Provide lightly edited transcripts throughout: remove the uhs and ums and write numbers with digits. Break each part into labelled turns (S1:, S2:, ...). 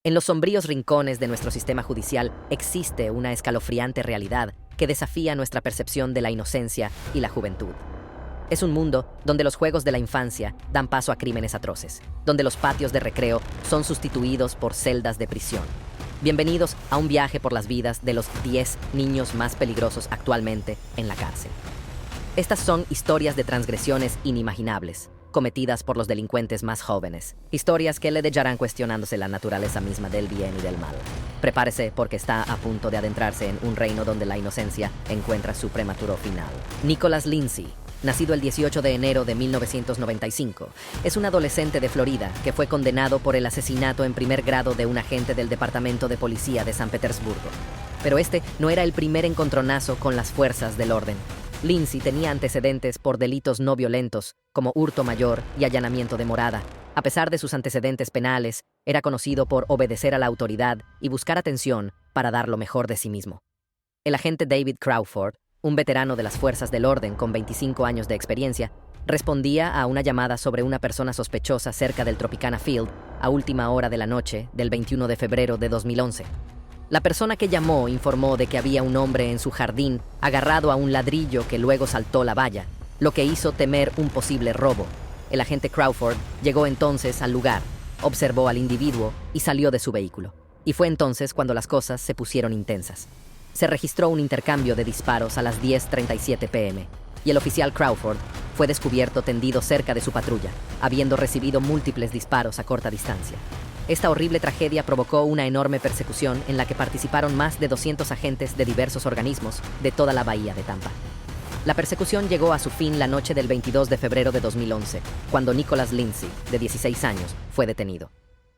S1: En los sombríos rincones de nuestro sistema judicial existe una escalofriante realidad que desafía nuestra percepción de la inocencia y la juventud. Es un mundo donde los juegos de la infancia dan paso a crímenes atroces, donde los patios de recreo son sustituidos por celdas de prisión. Bienvenidos a un viaje por las vidas de los 10 niños más peligrosos actualmente en la cárcel. Estas son historias de transgresiones inimaginables, cometidas por los delincuentes más jóvenes. Historias que le dejarán cuestionándose la naturaleza misma del bien y del mal. Prepárese porque está a punto de adentrarse en un reino donde la inocencia encuentra su prematuro final. Nicholas Lindsay, nacido el 18 de enero de 1995, es un adolescente de Florida que fue condenado por el asesinato en primer grado de un agente del Departamento de Policía de San Petersburgo. Pero este no era el primer encontronazo con las fuerzas del orden. Lindsay tenía antecedentes por delitos no violentos, como hurto mayor y allanamiento de morada. A pesar de sus antecedentes penales, era conocido por obedecer a la autoridad y buscar atención para dar lo mejor de sí mismo. El agente David Crawford, un veterano de las fuerzas del orden con 25 años de experiencia, respondía a una llamada sobre una persona sospechosa cerca del Tropicana Field a última hora de la noche del 21 de febrero de 2011. La persona que llamó informó de que había un hombre en su jardín agarrado a un ladrillo que luego saltó la valla, lo que hizo temer un posible robo. El agente Crawford llegó entonces al lugar, observó al individuo y salió de su vehículo. Y fue entonces cuando las cosas se pusieron intensas. Se registró un intercambio de disparos a las 10:37 p.m. y el oficial Crawford fue descubierto tendido cerca de su patrulla, habiendo recibido múltiples disparos a corta distancia. Esta horrible tragedia provocó una enorme persecución en la que participaron más de 200 agentes de diversos organismos de toda la bahía de Tampa. La persecución llegó a su fin la noche del 22 de febrero de 2011, cuando Nicholas Lindsay, de 16 años, fue detenido.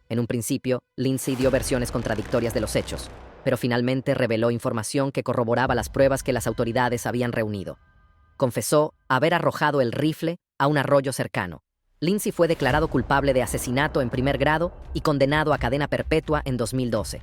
S1: En un principio, Lindsay dio versiones contradictorias de los hechos, pero finalmente reveló información que corroboraba las pruebas que las autoridades habían reunido. Confesó haber arrojado el rifle a un arroyo cercano. Lindsay fue declarado culpable de asesinato en primer grado y condenado a cadena perpetua en 2012.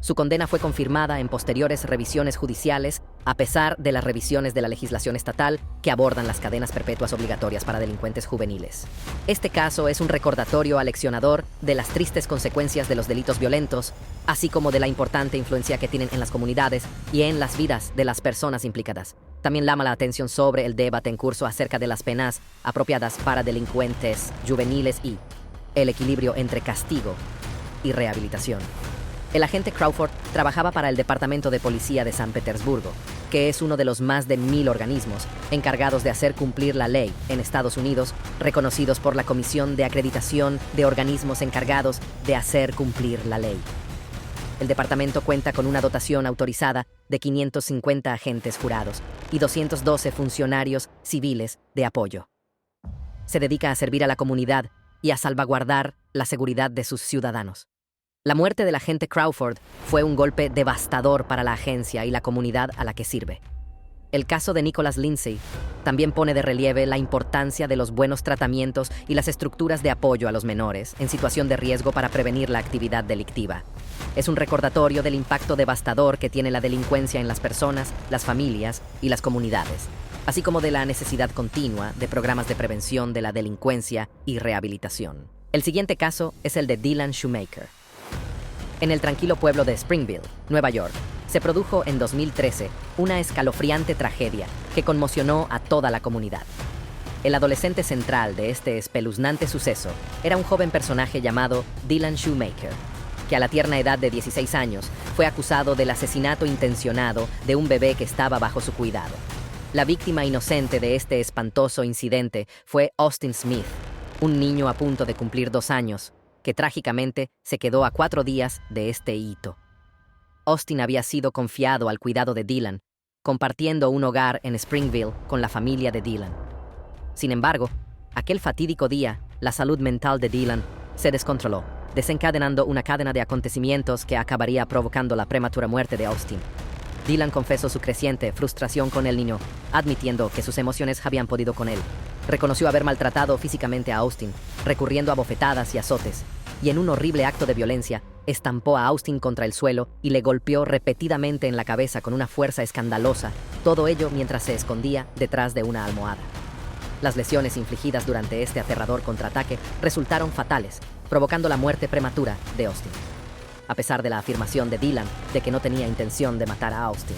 S1: Su condena fue confirmada en posteriores revisiones judiciales, a pesar de las revisiones de la legislación estatal que abordan las cadenas perpetuas obligatorias para delincuentes juveniles. Este caso es un recordatorio aleccionador de las tristes consecuencias de los delitos violentos, así como de la importante influencia que tienen en las comunidades y en las vidas de las personas implicadas. También llama la atención sobre el debate en curso acerca de las penas apropiadas para delincuentes juveniles y el equilibrio entre castigo y rehabilitación. El agente Crawford trabajaba para el Departamento de Policía de San Petersburgo, que es uno de los más de 1000 organismos encargados de hacer cumplir la ley en Estados Unidos, reconocidos por la Comisión de Acreditación de Organismos encargados de hacer cumplir la ley. El departamento cuenta con una dotación autorizada de 550 agentes jurados y 212 funcionarios civiles de apoyo. Se dedica a servir a la comunidad y a salvaguardar la seguridad de sus ciudadanos. La muerte del agente Crawford fue un golpe devastador para la agencia y la comunidad a la que sirve. El caso de Nicholas Lindsay también pone de relieve la importancia de los buenos tratamientos y las estructuras de apoyo a los menores en situación de riesgo para prevenir la actividad delictiva. Es un recordatorio del impacto devastador que tiene la delincuencia en las personas, las familias y las comunidades, así como de la necesidad continua de programas de prevención de la delincuencia y rehabilitación. El siguiente caso es el de Dylan Shoemaker. En el tranquilo pueblo de Springville, Nueva York, se produjo en 2013 una escalofriante tragedia que conmocionó a toda la comunidad. El adolescente central de este espeluznante suceso era un joven personaje llamado Dylan Shoemaker, que a la tierna edad de 16 años fue acusado del asesinato intencionado de un bebé que estaba bajo su cuidado. La víctima inocente de este espantoso incidente fue Austin Smith, un niño a punto de cumplir 2 años, que trágicamente se quedó a 4 días de este hito. Austin había sido confiado al cuidado de Dylan, compartiendo un hogar en Springville con la familia de Dylan. Sin embargo, aquel fatídico día, la salud mental de Dylan se descontroló, desencadenando una cadena de acontecimientos que acabaría provocando la prematura muerte de Austin. Dylan confesó su creciente frustración con el niño, admitiendo que sus emociones habían podido con él. Reconoció haber maltratado físicamente a Austin, recurriendo a bofetadas y azotes, y en un horrible acto de violencia, estampó a Austin contra el suelo y le golpeó repetidamente en la cabeza con una fuerza escandalosa, todo ello mientras se escondía detrás de una almohada. Las lesiones infligidas durante este aterrador contraataque resultaron fatales, provocando la muerte prematura de Austin. a pesar de la afirmación de Dylan de que no tenía intención de matar a Austin.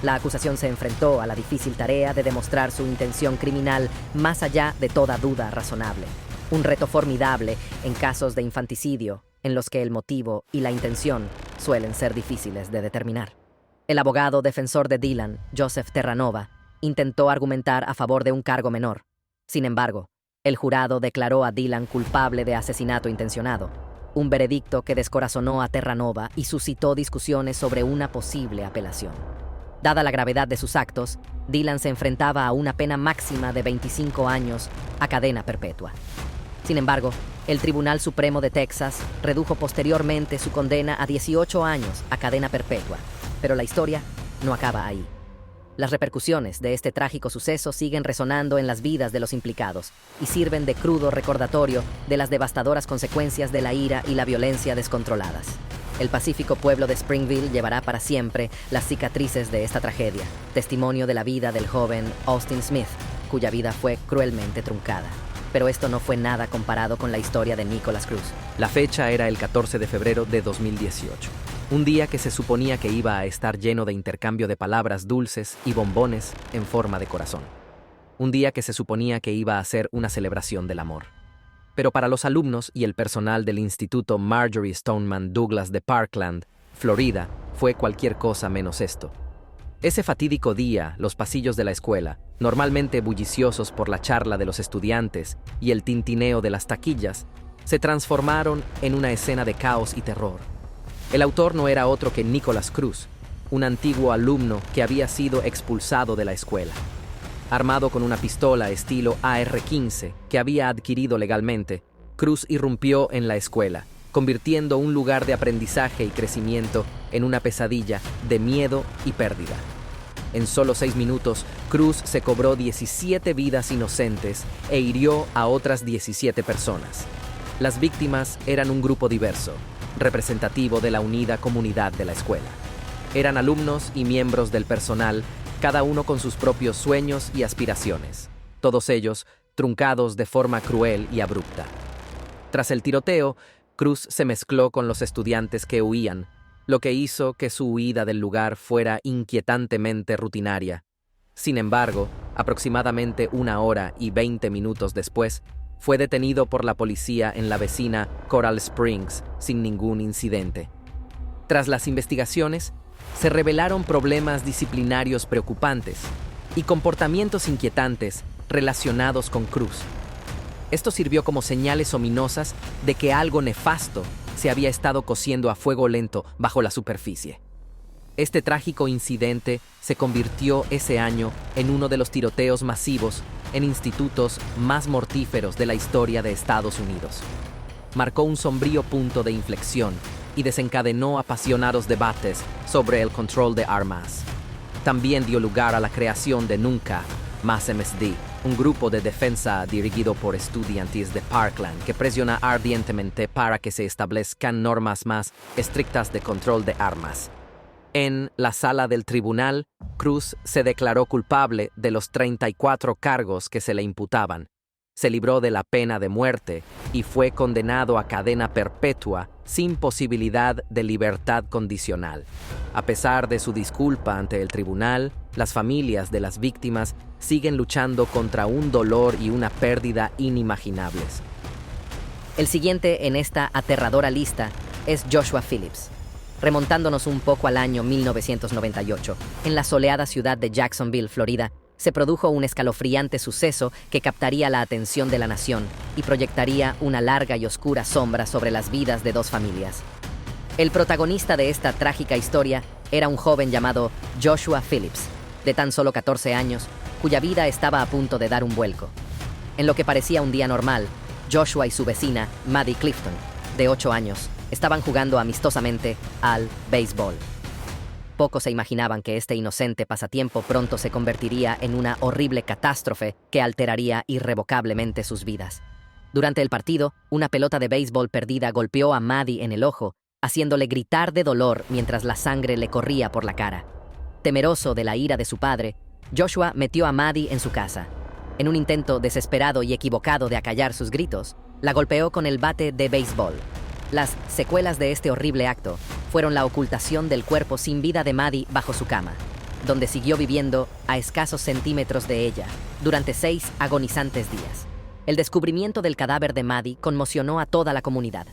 S1: La acusación se enfrentó a la difícil tarea de demostrar su intención criminal más allá de toda duda razonable. Un reto formidable en casos de infanticidio, en los que el motivo y la intención suelen ser difíciles de determinar. El abogado defensor de Dylan, Joseph Terranova, intentó argumentar a favor de un cargo menor. Sin embargo, el jurado declaró a Dylan culpable de asesinato intencionado, un veredicto que descorazonó a Terranova y suscitó discusiones sobre una posible apelación. Dada la gravedad de sus actos, Dylan se enfrentaba a una pena máxima de 25 años a cadena perpetua. Sin embargo, el Tribunal Supremo de Texas redujo posteriormente su condena a 18 años a cadena perpetua, pero la historia no acaba ahí. Las repercusiones de este trágico suceso siguen resonando en las vidas de los implicados y sirven de crudo recordatorio de las devastadoras consecuencias de la ira y la violencia descontroladas. El pacífico pueblo de Springville llevará para siempre las cicatrices de esta tragedia, testimonio de la vida del joven Austin Smith, cuya vida fue cruelmente truncada. Pero esto no fue nada comparado con la historia de Nikolas Cruz.
S2: La fecha era el 14 de febrero de 2018, un día que se suponía que iba a estar lleno de intercambio de palabras dulces y bombones en forma de corazón. Un día que se suponía que iba a ser una celebración del amor. Pero para los alumnos y el personal del Instituto Marjory Stoneman Douglas de Parkland, Florida, fue cualquier cosa menos esto. Ese fatídico día, los pasillos de la escuela, normalmente bulliciosos por la charla de los estudiantes y el tintineo de las taquillas, se transformaron en una escena de caos y terror. El autor no era otro que Nikolas Cruz, un antiguo alumno que había sido expulsado de la escuela. Armado con una pistola estilo AR-15 que había adquirido legalmente, Cruz irrumpió en la escuela, convirtiendo un lugar de aprendizaje y crecimiento en una pesadilla de miedo y pérdida. En solo 6 minutos, Cruz se cobró 17 vidas inocentes e hirió a otras 17 personas. Las víctimas eran un grupo diverso, representativo de la unida comunidad de la escuela. Eran alumnos y miembros del personal, cada uno con sus propios sueños y aspiraciones, todos ellos truncados de forma cruel y abrupta. Tras el tiroteo, Cruz se mezcló con los estudiantes que huían, lo que hizo que su huida del lugar fuera inquietantemente rutinaria. Sin embargo, aproximadamente 1 hora y 20 minutos después, fue detenido por la policía en la vecina Coral Springs sin ningún incidente. Tras las investigaciones, se revelaron problemas disciplinarios preocupantes y comportamientos inquietantes relacionados con Cruz. Esto sirvió como señales ominosas de que algo nefasto se había estado cociendo a fuego lento bajo la superficie. Este trágico incidente se convirtió ese año en uno de los tiroteos masivos en institutos más mortíferos de la historia de Estados Unidos. Marcó un sombrío punto de inflexión y desencadenó apasionados debates sobre el control de armas. También dio lugar a la creación de Nunca Más MSD, un grupo de defensa dirigido por estudiantes de Parkland que presiona ardientemente para que se establezcan normas más estrictas de control de armas. En la sala del tribunal, Cruz se declaró culpable de los 34 cargos que se le imputaban. Se libró de la pena de muerte y fue condenado a cadena perpetua sin posibilidad de libertad condicional. A pesar de su disculpa ante el tribunal, las familias de las víctimas siguen luchando contra un dolor y una pérdida inimaginables.
S1: El siguiente en esta aterradora lista es Joshua Phillips. Remontándonos un poco al año 1998, en la soleada ciudad de Jacksonville, Florida, se produjo un escalofriante suceso que captaría la atención de la nación y proyectaría una larga y oscura sombra sobre las vidas de 2 familias. El protagonista de esta trágica historia era un joven llamado Joshua Phillips, de tan solo 14 años, cuya vida estaba a punto de dar un vuelco. En lo que parecía un día normal, Joshua y su vecina, Maddie Clifton, de 8 años, estaban jugando amistosamente al béisbol. Pocos se imaginaban que este inocente pasatiempo pronto se convertiría en una horrible catástrofe que alteraría irrevocablemente sus vidas. Durante el partido, una pelota de béisbol perdida golpeó a Maddie en el ojo, haciéndole gritar de dolor mientras la sangre le corría por la cara. Temeroso de la ira de su padre, Joshua metió a Maddie en su casa. En un intento desesperado y equivocado de acallar sus gritos, la golpeó con el bate de béisbol. Las secuelas de este horrible acto fueron la ocultación del cuerpo sin vida de Maddie bajo su cama, donde siguió viviendo a escasos centímetros de ella durante 6 agonizantes días. El descubrimiento del cadáver de Maddie conmocionó a toda la comunidad.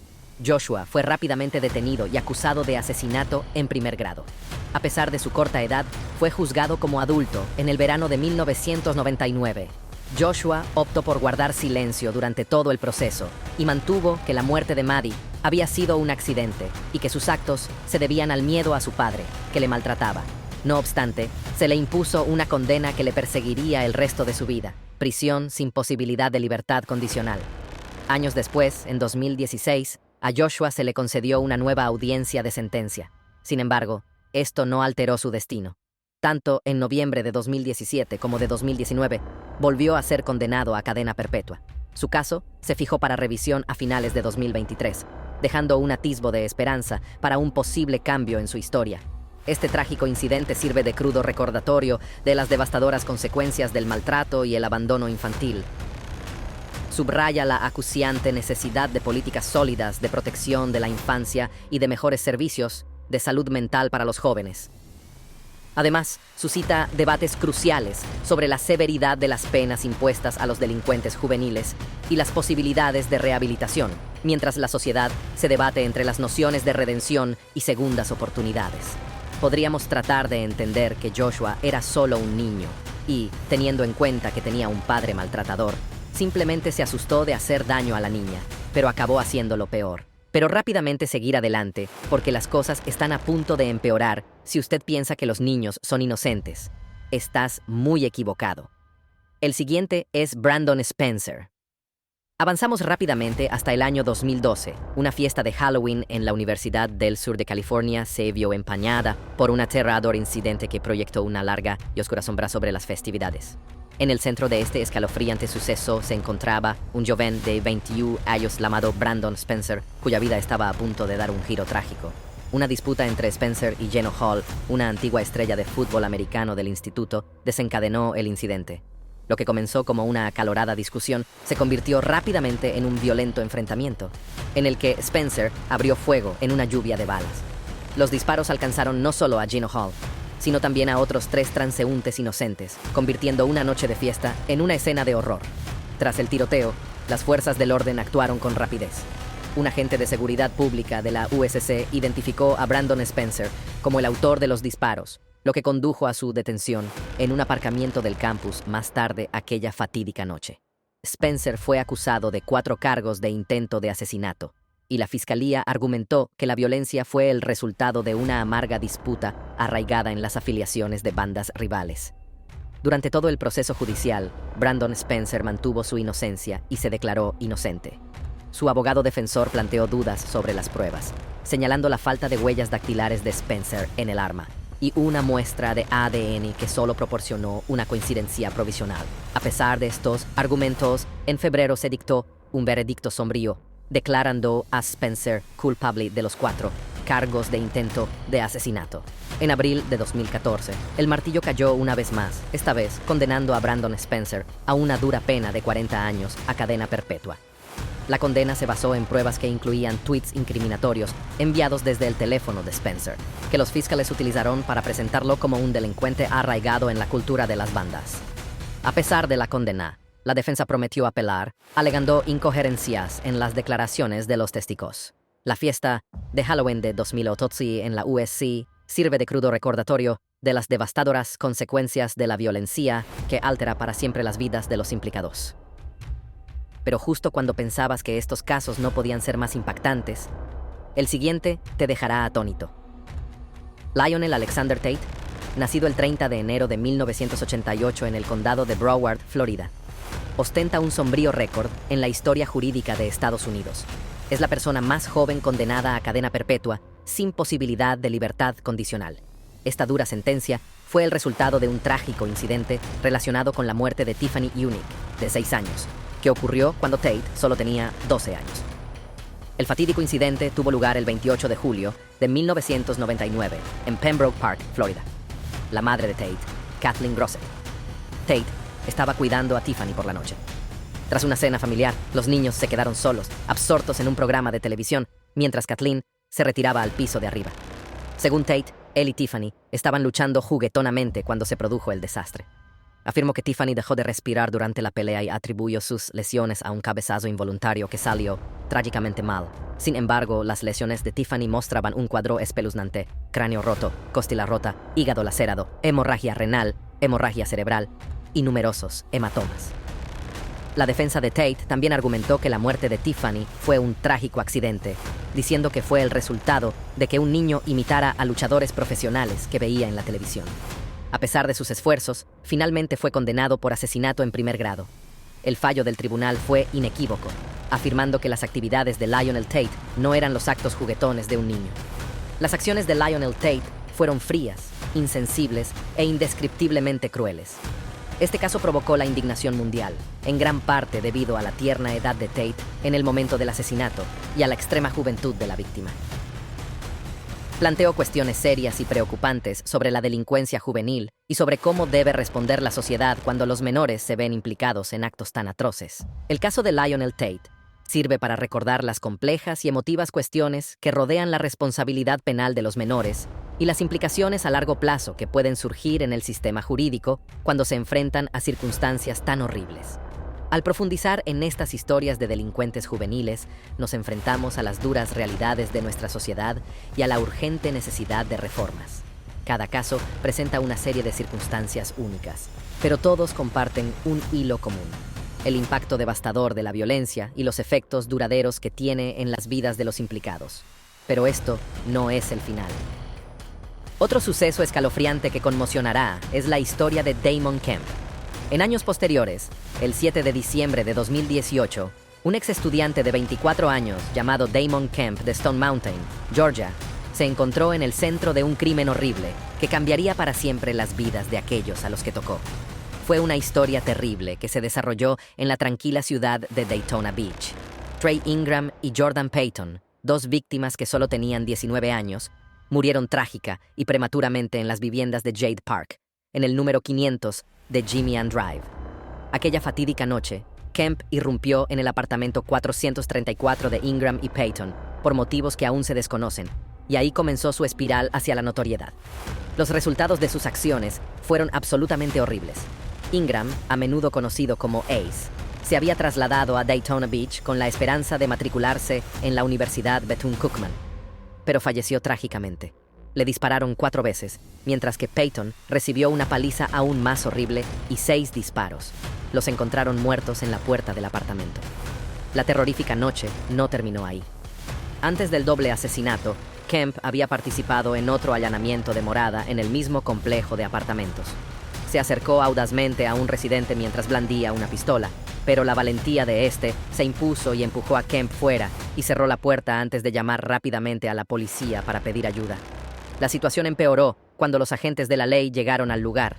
S1: Joshua fue rápidamente detenido y acusado de asesinato en primer grado. A pesar de su corta edad, fue juzgado como adulto en el verano de 1999. Joshua optó por guardar silencio durante todo el proceso y mantuvo que la muerte de Maddie había sido un accidente y que sus actos se debían al miedo a su padre, que le maltrataba. No obstante, se le impuso una condena que le perseguiría el resto de su vida: prisión sin posibilidad de libertad condicional. Años después, en 2016, a Joshua se le concedió una nueva audiencia de sentencia. Sin embargo, esto no alteró su destino. Tanto en noviembre de 2017 como de 2019, volvió a ser condenado a cadena perpetua. Su caso se fijó para revisión a finales de 2023, dejando un atisbo de esperanza para un posible cambio en su historia. Este trágico incidente sirve de crudo recordatorio de las devastadoras consecuencias del maltrato y el abandono infantil. Subraya la acuciante necesidad de políticas sólidas de protección de la infancia y de mejores servicios de salud mental para los jóvenes. Además, suscita debates cruciales sobre la severidad de las penas impuestas a los delincuentes juveniles y las posibilidades de rehabilitación, mientras la sociedad se debate entre las nociones de redención y segundas oportunidades. Podríamos tratar de entender que Joshua era solo un niño y, teniendo en cuenta que tenía un padre maltratador, simplemente se asustó de hacer daño a la niña, pero acabó haciéndolo peor. Pero rápidamente seguir adelante, porque las cosas están a punto de empeorar si usted piensa que los niños son inocentes. Estás muy equivocado. El siguiente es Brandon Spencer. Avanzamos rápidamente hasta el año 2012. Una fiesta de Halloween en la Universidad del Sur de California se vio empañada por un aterrador incidente que proyectó una larga y oscura sombra sobre las festividades. En el centro de este escalofriante suceso se encontraba un joven de 21 años llamado Brandon Spencer, cuya vida estaba a punto de dar un giro trágico. Una disputa entre Spencer y Geno Hall, una antigua estrella de fútbol americano del instituto, desencadenó el incidente. Lo que comenzó como una acalorada discusión se convirtió rápidamente en un violento enfrentamiento, en el que Spencer abrió fuego en una lluvia de balas. Los disparos alcanzaron no solo a Geno Hall, sino también a otros 3 transeúntes inocentes, convirtiendo una noche de fiesta en una escena de horror. Tras el tiroteo, las fuerzas del orden actuaron con rapidez. Un agente de seguridad pública de la USC identificó a Brandon Spencer como el autor de los disparos, lo que condujo a su detención en un aparcamiento del campus más tarde aquella fatídica noche. Spencer fue acusado de 4 cargos de intento de asesinato, y la fiscalía argumentó que la violencia fue el resultado de una amarga disputa arraigada en las afiliaciones de bandas rivales. Durante todo el proceso judicial, Brandon Spencer mantuvo su inocencia y se declaró inocente. Su abogado defensor planteó dudas sobre las pruebas, señalando la falta de huellas dactilares de Spencer en el arma y una muestra de ADN que solo proporcionó una coincidencia provisional. A pesar de estos argumentos, en febrero se dictó un veredicto sombrío, declarando a Spencer culpable de los 4 cargos de intento de asesinato. En abril de 2014, el martillo cayó una vez más, esta vez condenando a Brandon Spencer a una dura pena de 40 años a cadena perpetua. La condena se basó en pruebas que incluían tweets incriminatorios enviados desde el teléfono de Spencer, que los fiscales utilizaron para presentarlo como un delincuente arraigado en la cultura de las bandas. A pesar de la condena, la defensa prometió apelar, alegando incoherencias en las declaraciones de los testigos. La fiesta de Halloween de 2008 en la USC sirve de crudo recordatorio de las devastadoras consecuencias de la violencia que altera para siempre las vidas de los implicados. Pero justo cuando pensabas que estos casos no podían ser más impactantes, el siguiente te dejará atónito. Lionel Alexander Tate, nacido el 30 de enero de 1988 en el condado de Broward, Florida, ostenta un sombrío récord en la historia jurídica de Estados Unidos. Es la persona más joven condenada a cadena perpetua sin posibilidad de libertad condicional. Esta dura sentencia fue el resultado de un trágico incidente relacionado con la muerte de Tiffany Unique, de 6 años, que ocurrió cuando Tate solo tenía 12 años. El fatídico incidente tuvo lugar el 28 de julio de 1999 en Pembroke Park, Florida. La madre de Tate, Kathleen Grosset. Tate estaba cuidando a Tiffany por la noche. Tras una cena familiar, los niños se quedaron solos, absortos en un programa de televisión, mientras Kathleen se retiraba al piso de arriba. Según Tate, él y Tiffany estaban luchando juguetonamente cuando se produjo el desastre. Afirmó que Tiffany dejó de respirar durante la pelea y atribuyó sus lesiones a un cabezazo involuntario que salió trágicamente mal. Sin embargo, las lesiones de Tiffany mostraban un cuadro espeluznante: cráneo roto, costilla rota, hígado lacerado, hemorragia renal, hemorragia cerebral y numerosos hematomas. La defensa de Tate también argumentó que la muerte de Tiffany fue un trágico accidente, diciendo que fue el resultado de que un niño imitara a luchadores profesionales que veía en la televisión. A pesar de sus esfuerzos, finalmente fue condenado por asesinato en primer grado. El fallo del tribunal fue inequívoco, afirmando que las actividades de Lionel Tate no eran los actos juguetones de un niño. Las acciones de Lionel Tate fueron frías, insensibles e indescriptiblemente crueles. Este caso provocó la indignación mundial, en gran parte debido a la tierna edad de Tate en el momento del asesinato y a la extrema juventud de la víctima. Planteó cuestiones serias y preocupantes sobre la delincuencia juvenil y sobre cómo debe responder la sociedad cuando los menores se ven implicados en actos tan atroces. El caso de Lionel Tate sirve para recordar las complejas y emotivas cuestiones que rodean la responsabilidad penal de los menores y las implicaciones a largo plazo que pueden surgir en el sistema jurídico cuando se enfrentan a circunstancias tan horribles. Al profundizar en estas historias de delincuentes juveniles, nos enfrentamos a las duras realidades de nuestra sociedad y a la urgente necesidad de reformas. Cada caso presenta una serie de circunstancias únicas, pero todos comparten un hilo común: el impacto devastador de la violencia y los efectos duraderos que tiene en las vidas de los implicados. Pero esto no es el final. Otro suceso escalofriante que conmocionará es la historia de Damon Kemp. En años posteriores, el 7 de diciembre de 2018, un ex estudiante de 24 años llamado Damon Kemp de Stone Mountain, Georgia, se encontró en el centro de un crimen horrible que cambiaría para siempre las vidas de aquellos a los que tocó. Fue una historia terrible que se desarrolló en la tranquila ciudad de Daytona Beach. Trey Ingram y Jordan Payton, dos víctimas que solo tenían 19 años, murieron trágica y prematuramente en las viviendas de Jade Park, en el número 500 de Jimmy Ann Drive. Aquella fatídica noche, Kemp irrumpió en el apartamento 434 de Ingram y Payton por motivos que aún se desconocen, y ahí comenzó su espiral hacia la notoriedad. Los resultados de sus acciones fueron absolutamente horribles. Ingram, a menudo conocido como Ace, se había trasladado a Daytona Beach con la esperanza de matricularse en la Universidad Bethune-Cookman, pero falleció trágicamente. Le dispararon 4 veces, mientras que Payton recibió una paliza aún más horrible y 6 disparos. Los encontraron muertos en la puerta del apartamento. La terrorífica noche no terminó ahí. Antes del doble asesinato, Kemp había participado en otro allanamiento de morada en el mismo complejo de apartamentos. Se acercó audazmente a un residente mientras blandía una pistola, pero la valentía de este se impuso y empujó a Kemp fuera y cerró la puerta antes de llamar rápidamente a la policía para pedir ayuda. La situación empeoró cuando los agentes de la ley llegaron al lugar.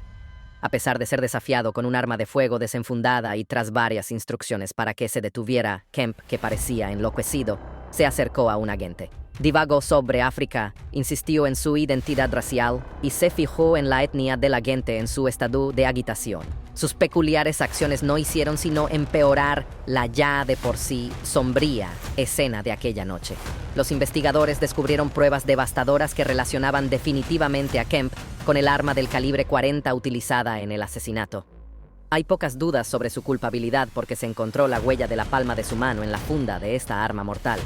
S1: A pesar de ser desafiado con un arma de fuego desenfundada y tras varias instrucciones para que se detuviera, Kemp, que parecía enloquecido, se acercó a un agente. Divagó sobre África, insistió en su identidad racial y se fijó en la etnia del agente en su estado de agitación. Sus peculiares acciones no hicieron sino empeorar la ya de por sí sombría escena de aquella noche. Los investigadores descubrieron pruebas devastadoras que relacionaban definitivamente a Kemp con el arma del calibre 40 utilizada en el asesinato. Hay pocas dudas sobre su culpabilidad porque se encontró la huella de la palma de su mano en la funda de esta arma mortal.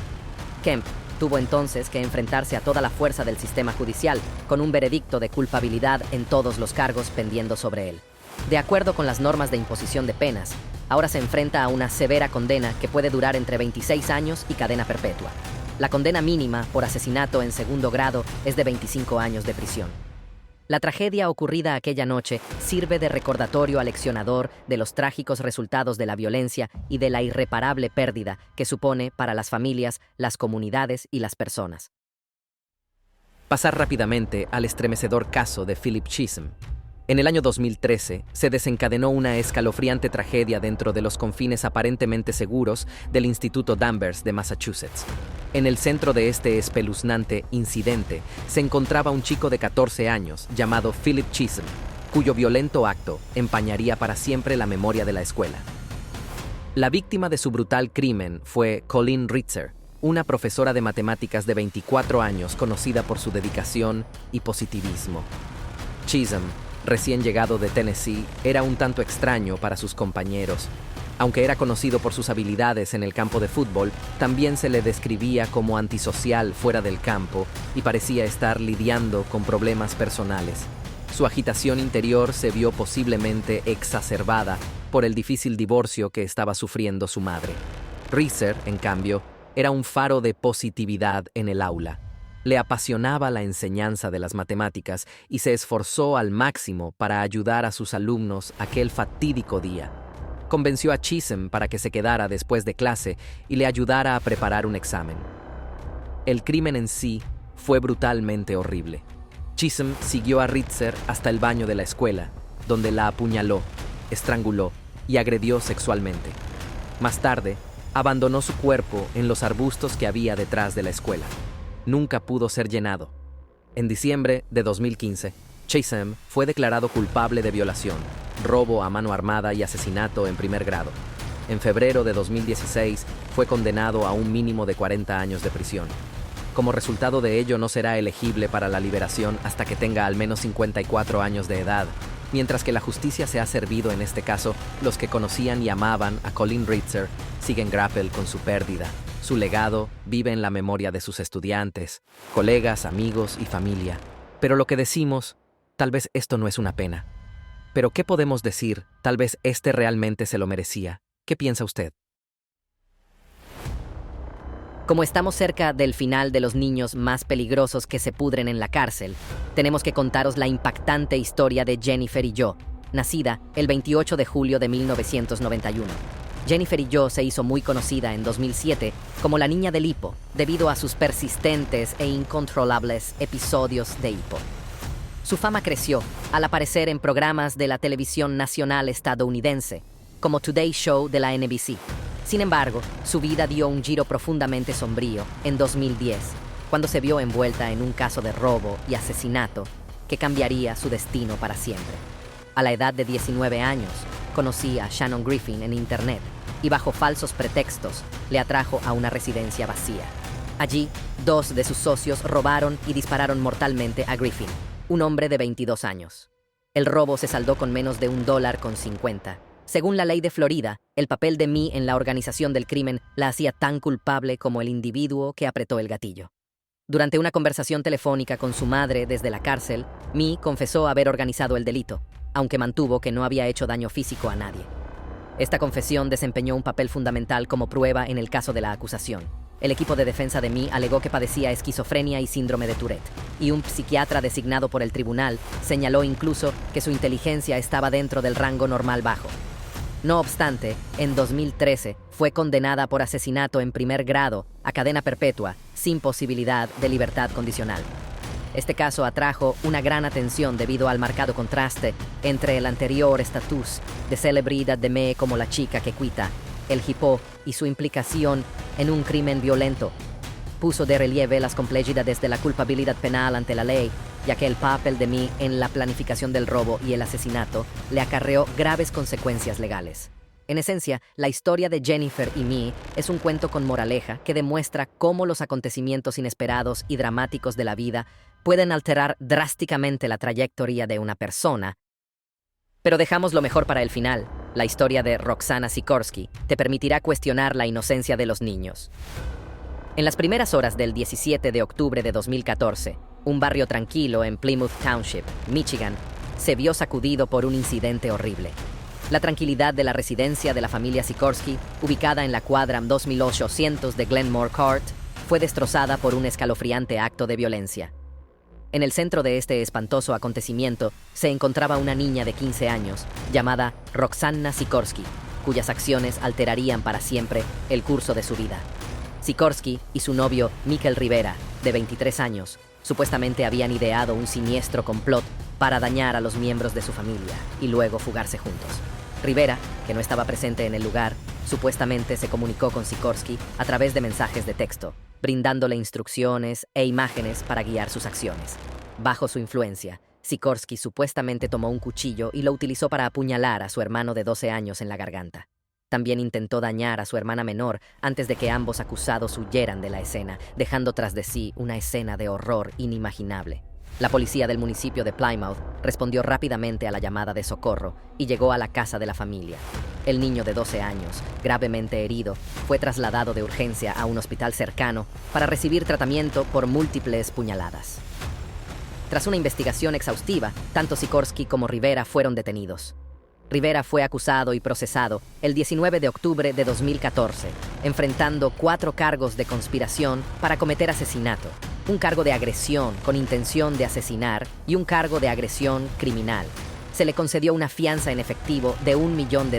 S1: Kemp tuvo entonces que enfrentarse a toda la fuerza del sistema judicial, con un veredicto de culpabilidad en todos los cargos pendiendo sobre él. De acuerdo con las normas de imposición de penas, ahora se enfrenta a una severa condena que puede durar entre 26 años y cadena perpetua. La condena mínima por asesinato en segundo grado es de 25 años de prisión. La tragedia ocurrida aquella noche sirve de recordatorio aleccionador de los trágicos resultados de la violencia y de la irreparable pérdida que supone para las familias, las comunidades y las personas.
S2: Pasar rápidamente al estremecedor caso de Philip Chisholm. En el año 2013 se desencadenó una escalofriante tragedia dentro de los confines aparentemente seguros del Instituto Danvers de Massachusetts. En el centro de este espeluznante incidente se encontraba un chico de 14 años llamado Philip Chisholm, cuyo violento acto empañaría para siempre la memoria de la escuela. La víctima de su brutal crimen fue Colleen Ritzer, una profesora de matemáticas de 24 años conocida por su dedicación y positivismo. Chisholm, recién llegado de Tennessee, era un tanto extraño para sus compañeros. Aunque era conocido por sus habilidades en el campo de fútbol, también se le describía como antisocial fuera del campo y parecía estar lidiando con problemas personales. Su agitación interior se vio posiblemente exacerbada por el difícil divorcio que estaba sufriendo su madre. Reeser, en cambio, era un faro de positividad en el aula. Le apasionaba la enseñanza de las matemáticas y se esforzó al máximo para ayudar a sus alumnos aquel fatídico día. Convenció a Chisholm para que se quedara después de clase y le ayudara a preparar un examen. El crimen en sí fue brutalmente horrible. Chisholm siguió a Reeser hasta el baño de la escuela, donde la apuñaló, estranguló y agredió sexualmente. Más tarde, abandonó su cuerpo en los arbustos que había detrás de la escuela. Nunca pudo ser llenado. En diciembre de 2015, Chisholm fue declarado culpable de violación, robo a mano armada y asesinato en primer grado. En febrero de 2016, fue condenado a un mínimo de 40 años de prisión. Como resultado de ello, no será elegible para la liberación hasta que tenga al menos 54 años de edad. Mientras que la justicia se ha servido en este caso, los que conocían y amaban a Colin Reeser siguen grapple con su pérdida. Su legado vive en la memoria de sus estudiantes, colegas, amigos y familia. Pero lo que decimos, tal vez esto no es una pena. Pero ¿qué podemos decir? Tal vez este realmente se lo merecía. ¿Qué piensa usted?
S1: Como estamos cerca del final de los niños más peligrosos que se pudren en la cárcel, tenemos que contaros la impactante historia de Jennifer y Joe, nacida el 28 de julio de 1991. Jennifer y Joe se hizo muy conocida en 2007 como la niña del hipo, debido a sus persistentes e incontrolables episodios de hipo. Su fama creció al aparecer en programas de la televisión nacional estadounidense, como Today Show de la NBC. Sin embargo, su vida dio un giro profundamente sombrío en 2010, cuando se vio envuelta en un caso de robo y asesinato que cambiaría su destino para siempre. A la edad de 19 años, conocí a Shannon Griffin en internet y bajo falsos pretextos le atrajo a una residencia vacía. Allí, 2 de sus socios robaron y dispararon mortalmente a Griffin, un hombre de 22 años. El robo se saldó con menos de $1.50. Según la ley de Florida, el papel de Mee en la organización del crimen la hacía tan culpable como el individuo que apretó el gatillo. Durante una conversación telefónica con su madre desde la cárcel, Mee confesó haber organizado el delito, aunque mantuvo que no había hecho daño físico a nadie. Esta confesión desempeñó un papel fundamental como prueba en el caso de la acusación. El equipo de defensa de Mee alegó que padecía esquizofrenia y síndrome de Tourette, y un psiquiatra designado por el tribunal señaló incluso que su inteligencia estaba dentro del rango normal bajo. No obstante, en 2013 fue condenada por asesinato en primer grado a cadena perpetua, sin posibilidad de libertad condicional. Este caso atrajo una gran atención debido al marcado contraste entre el anterior estatus de celebridad de Mee como la chica que cuita el hipó y su implicación en un crimen violento. Puso de relieve las complejidades de la culpabilidad penal ante la ley, ya que el papel de Mee en la planificación del robo y el asesinato le acarreó graves consecuencias legales. En esencia, la historia de Jennifer y Mee es un cuento con moraleja que demuestra cómo los acontecimientos inesperados y dramáticos de la vida pueden alterar drásticamente la trayectoria de una persona. Pero dejamos lo mejor para el final. La historia de Roxana Sikorsky te permitirá cuestionar la inocencia de los niños. En las primeras horas del 17 de octubre de 2014, un barrio tranquilo en Plymouth Township, Michigan, se vio sacudido por un incidente horrible. La tranquilidad de la residencia de la familia Sikorsky, ubicada en la cuadra 2800 de Glenmore Court, fue destrozada por un escalofriante acto de violencia. En el centro de este espantoso acontecimiento se encontraba una niña de 15 años, llamada Roxana Sikorsky, cuyas acciones alterarían para siempre el curso de su vida. Sikorsky y su novio, Mikel Rivera, de 23 años, supuestamente habían ideado un siniestro complot para dañar a los miembros de su familia y luego fugarse juntos. Rivera, que no estaba presente en el lugar, supuestamente se comunicó con Sikorsky a través de mensajes de texto, brindándole instrucciones e imágenes para guiar sus acciones. Bajo su influencia, Sikorsky supuestamente tomó un cuchillo y lo utilizó para apuñalar a su hermano de 12 años en la garganta. también intentó dañar a su hermana menor antes de que ambos acusados huyeran de la escena, dejando tras de sí una escena de horror inimaginable. La policía del municipio de Plymouth respondió rápidamente a la llamada de socorro y llegó a la casa de la familia. El niño de 12 años, gravemente herido, fue trasladado de urgencia a un hospital cercano para recibir tratamiento por múltiples puñaladas. Tras una investigación exhaustiva, tanto Sikorsky como Rivera fueron detenidos. Rivera fue acusado y procesado el 19 de octubre de 2014, enfrentando 4 cargos de conspiración para cometer asesinato, un cargo de agresión con intención de asesinar y un cargo de agresión criminal. Se le concedió una fianza en efectivo de $1 millón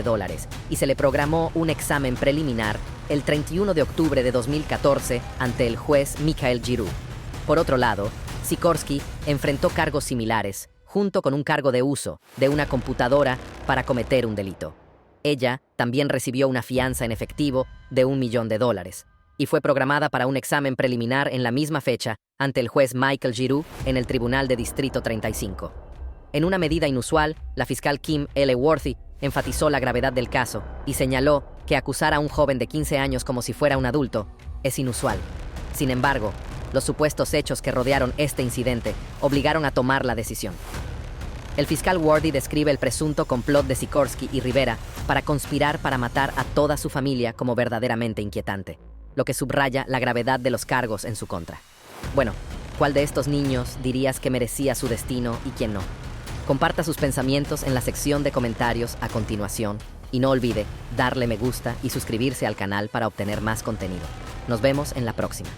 S1: y se le programó un examen preliminar el 31 de octubre de 2014 ante el juez Michael Giroux. Por otro lado, Sikorsky enfrentó cargos similares, junto con un cargo de uso de una computadora para cometer un delito. Ella también recibió una fianza en efectivo de $1 millón y fue programada para un examen preliminar en la misma fecha ante el juez Michael Giroux en el Tribunal de Distrito 35. En una medida inusual, la fiscal Kim L. Worthy enfatizó la gravedad del caso y señaló que acusar a un joven de 15 años como si fuera un adulto es inusual. Sin embargo, los supuestos hechos que rodearon este incidente obligaron a tomar la decisión. El fiscal Worthy describe el presunto complot de Sikorsky y Rivera para conspirar para matar a toda su familia como verdaderamente inquietante, lo que subraya la gravedad de los cargos en su contra. Bueno, ¿cuál de estos niños dirías que merecía su destino y quién no? Comparta sus pensamientos en la sección de comentarios a continuación y no olvide darle me gusta y suscribirse al canal para obtener más contenido. Nos vemos en la próxima.